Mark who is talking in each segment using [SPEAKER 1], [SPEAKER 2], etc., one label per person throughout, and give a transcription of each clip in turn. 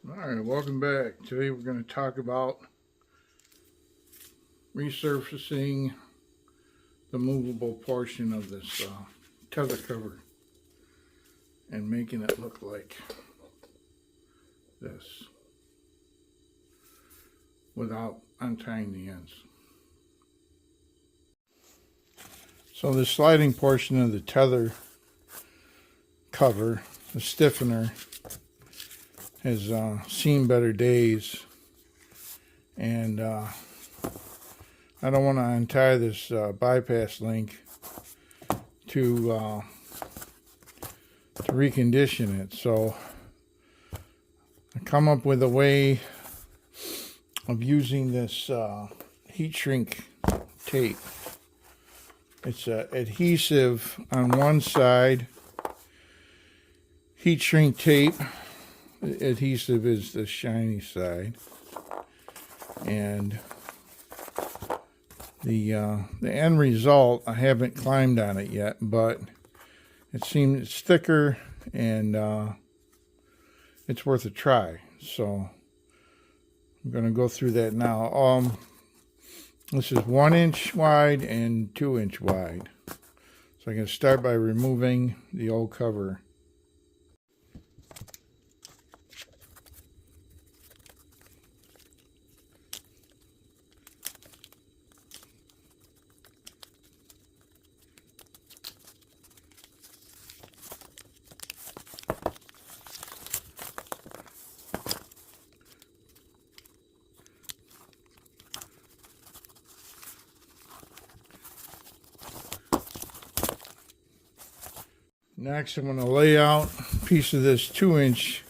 [SPEAKER 1] Alright, welcome back. Today we're going to talk about resurfacing the movable portion of this tether cover and making it look like this without untying the ends. So the sliding portion of the tether cover, the stiffener, has seen better days, and I don't want to untie this bypass link to recondition it. So I come up with a way of using this heat shrink tape. It's adhesive on one side, heat shrink tape. Adhesive is the shiny side, and the end result, I haven't climbed on it yet, but it seems it's thicker and it's worth a try. So I'm going to go through that now. This is 1 inch wide and 2 inch wide. So I'm going to start by removing the old cover. Next, I'm going to lay out a piece of this 2 inch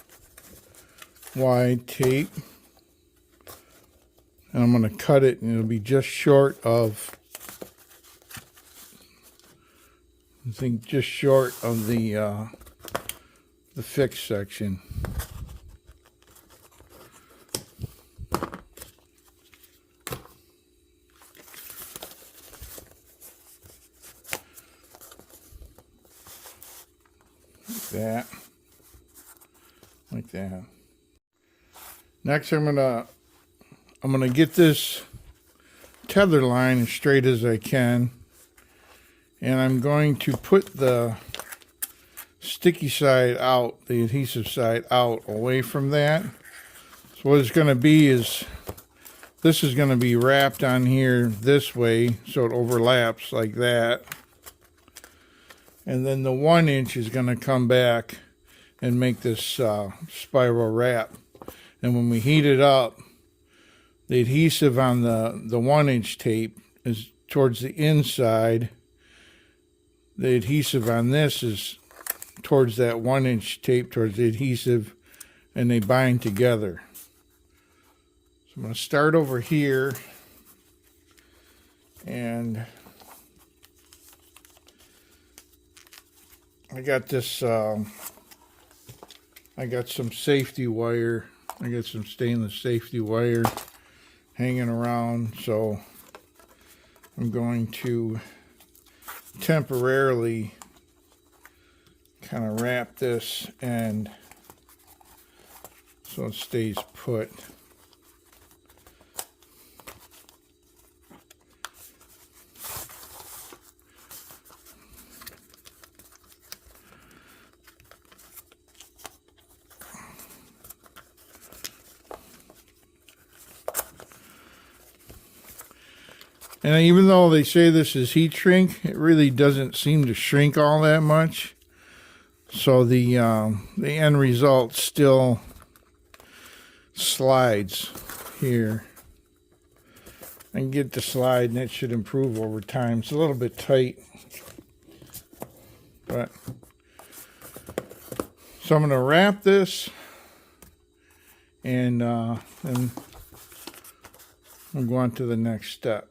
[SPEAKER 1] wide tape, and I'm going to cut it, and it'll be just short of, I think, just short of the fixed section. That, like that. Next, I'm gonna get this tether line as straight as I can, and I'm going to put the sticky side out, the adhesive side out, away from that. So what it's going to be is, this is going to be wrapped on here this way, so it overlaps like that. And then the 1 inch is going to come back and make this spiral wrap. And when we heat it up, the adhesive on the 1 inch tape is towards the inside. The adhesive on this is towards that 1 inch tape, towards the adhesive, and they bind together. So I'm going to start over here, and I got this, I got some safety wire. I got some stainless safety wire hanging around, so I'm going to temporarily kind of wrap this, and so it stays put. And even though they say this is heat shrink, it really doesn't seem to shrink all that much. So the end result still slides here. I can get the slide, and it should improve over time. It's a little bit tight, but so I'm going to wrap this, and then we'll go on to the next step.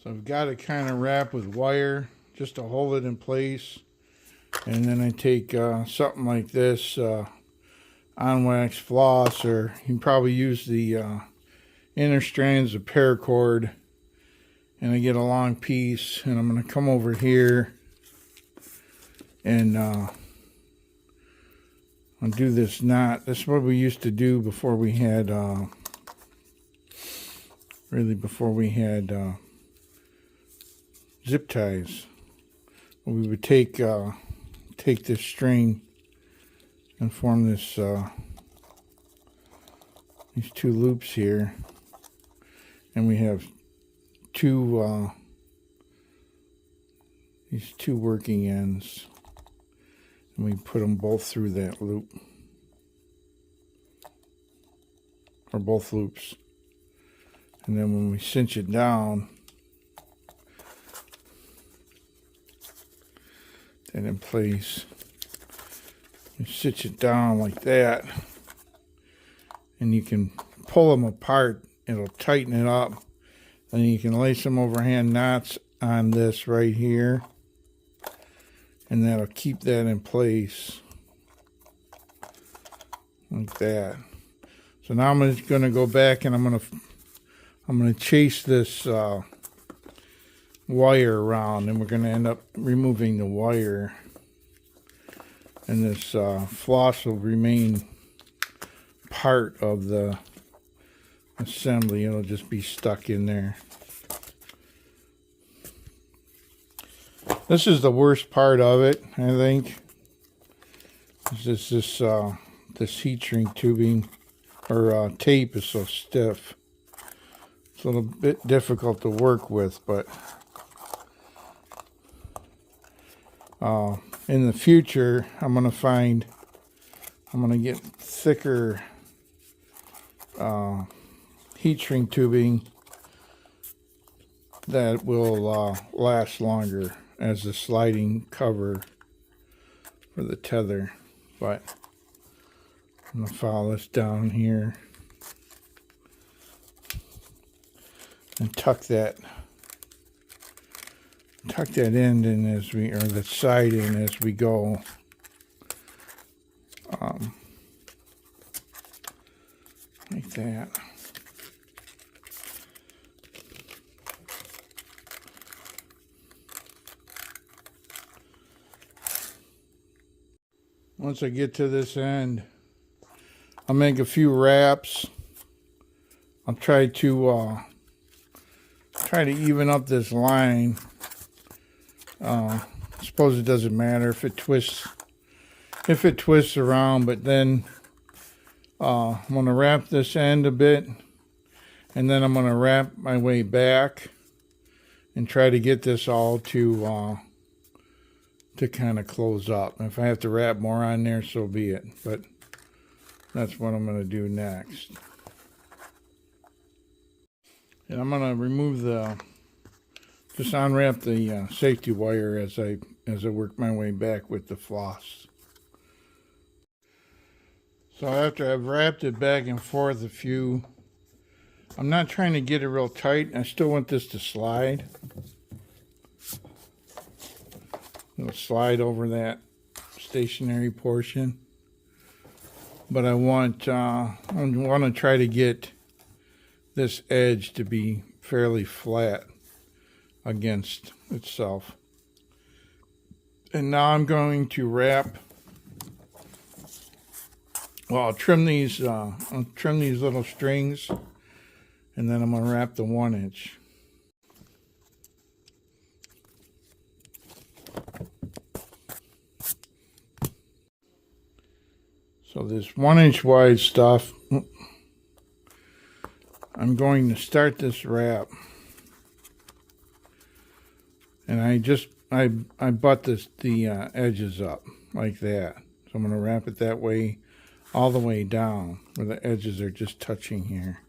[SPEAKER 1] So I've got it kind of wrapped with wire just to hold it in place. And then I take something like this, on wax floss, or you can probably use the inner strands of paracord. And I get a long piece, and I'm going to come over here and undo this knot. This is what we used to do before we had, zip ties. We would take this string and form this these two loops here, and we have these two working ends, and we put them both through that loop, or both loops, and then when we cinch it down, that in place, you cinch it down like that, and you can pull them apart. It'll tighten it up. Then you can lay some overhand knots on this right here, and that'll keep that in place like that. So now I'm just going to go back, and I'm going to chase this wire around, and we're going to end up removing the wire, and this floss will remain part of the assembly. It'll just be stuck in there. This is the worst part of it, I think. This heat shrink tubing or tape is so stiff. It's a little bit difficult to work with, but in the future, I'm gonna get thicker heat shrink tubing that will last longer as the sliding cover for the tether. But I'm gonna follow this down here and tuck that end in as we, or the side in as we go. Like that. Once I get to this end, I'll make a few wraps. I'll try to even up this line. I suppose it doesn't matter if it twists around, but then I'm going to wrap this end a bit, and then I'm going to wrap my way back and try to get this all to kind of close up. If I have to wrap more on there, so be it. But that's what I'm going to do next. And I'm going to remove just unwrap the safety wire as I work my way back with the floss. So after I've wrapped it back and forth a few, I'm not trying to get it real tight. I still want this to slide. It'll slide over that stationary portion. But I want to try to get this edge to be fairly flat against itself. And now I'm going to wrap. Well, I'll trim these little strings, and then I'm going to wrap the 1-inch. So this 1-inch wide stuff, I'm going to start this wrap, and I butt the edges up like that. So I'm going to wrap it that way, all the way down where the edges are just touching here.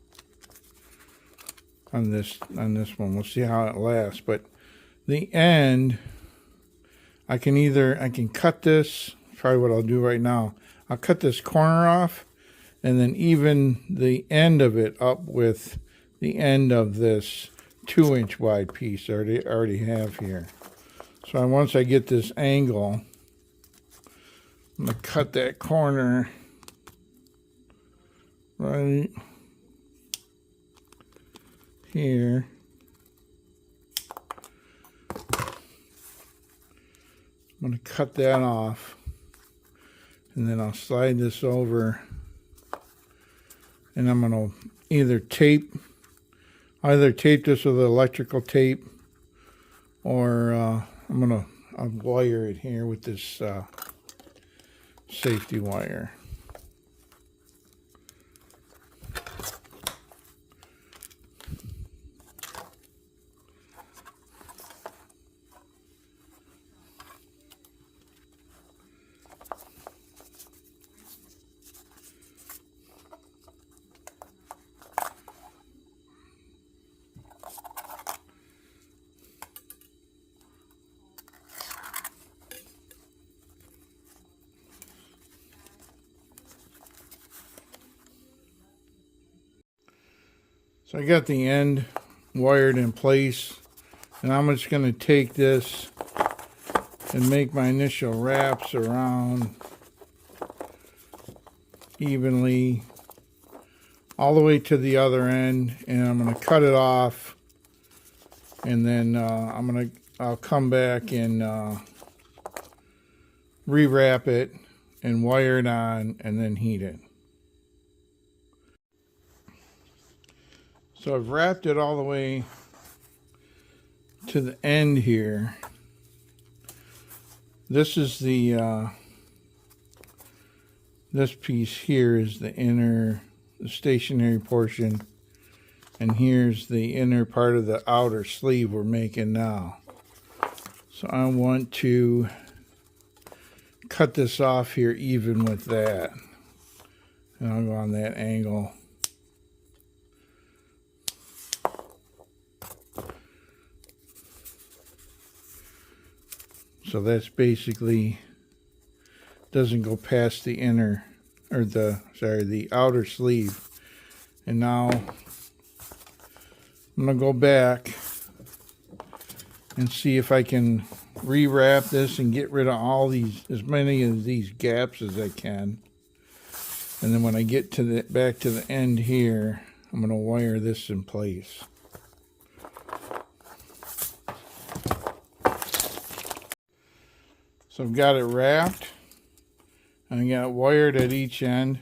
[SPEAKER 1] On this one, we'll see how it lasts. But the end, I can cut this. Probably what I'll do right now. I'll cut this corner off, and then even the end of it up with the end of this 2-inch wide piece I already have here. So once I get this angle, I'm going to cut that corner right here. I'm going to cut that off, and then I'll slide this over, and I'm going to either tape this with electrical tape, or I'll wire it here with this safety wire. So I got the end wired in place, and I'm just going to take this and make my initial wraps around evenly all the way to the other end, and I'm going to cut it off, and then I'll come back and rewrap it and wire it on and then heat it. So I've wrapped it all the way to the end here. This is the this piece here is the stationary portion, and here's the inner part of the outer sleeve we're making now. So I want to cut this off here even with that, and I'll go on that angle. So that's basically doesn't go past the inner, or the outer sleeve. And now I'm gonna go back and see if I can rewrap this and get rid of as many of these gaps as I can. And then when I get to back to the end here, I'm gonna wire this in place. So I've got it wrapped, and I got it wired at each end,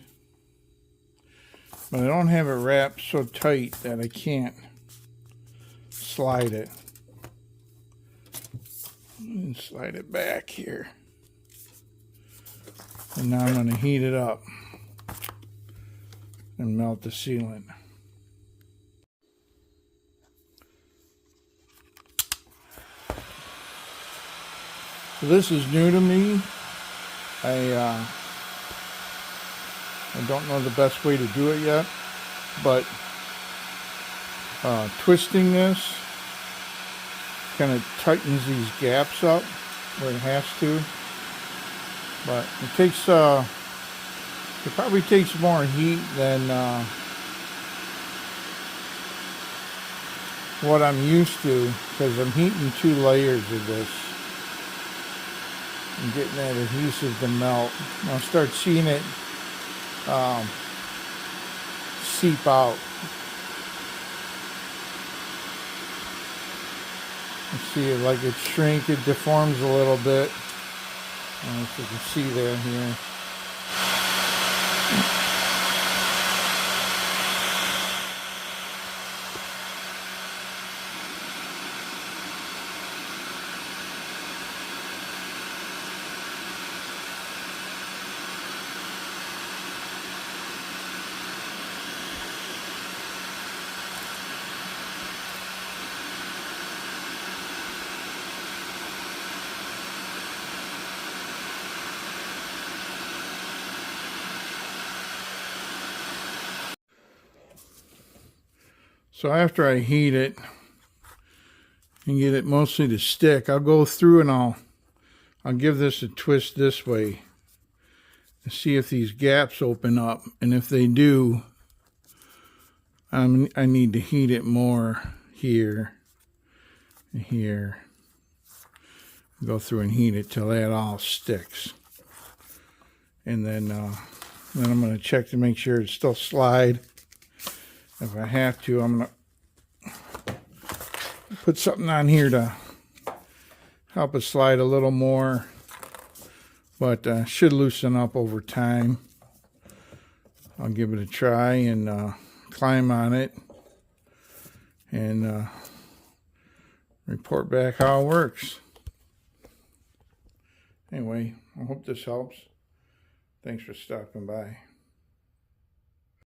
[SPEAKER 1] but I don't have it wrapped so tight that I can't slide it. And slide it back here. And now I'm going to heat it up and melt the sealant. So this is new to me. I don't know the best way to do it yet, but twisting this kind of tightens these gaps up where it has to. But it probably takes more heat than what I'm used to, because I'm heating 2 layers of this. I'm getting that adhesive to melt. I'll start seeing it seep out. You see it like it shrink, it deforms a little bit. I don't know if you can see that here. So after I heat it and get it mostly to stick, I'll go through and I'll give this a twist this way and see if these gaps open up. And if they do, I need to heat it more here and here. Go through and heat it till that all sticks. And then Then I'm going to check to make sure it still slide. If I have to, I'm going to put something on here to help it slide a little more. But should loosen up over time. I'll give it a try and climb on it and report back how it works. Anyway, I hope this helps. Thanks for stopping by.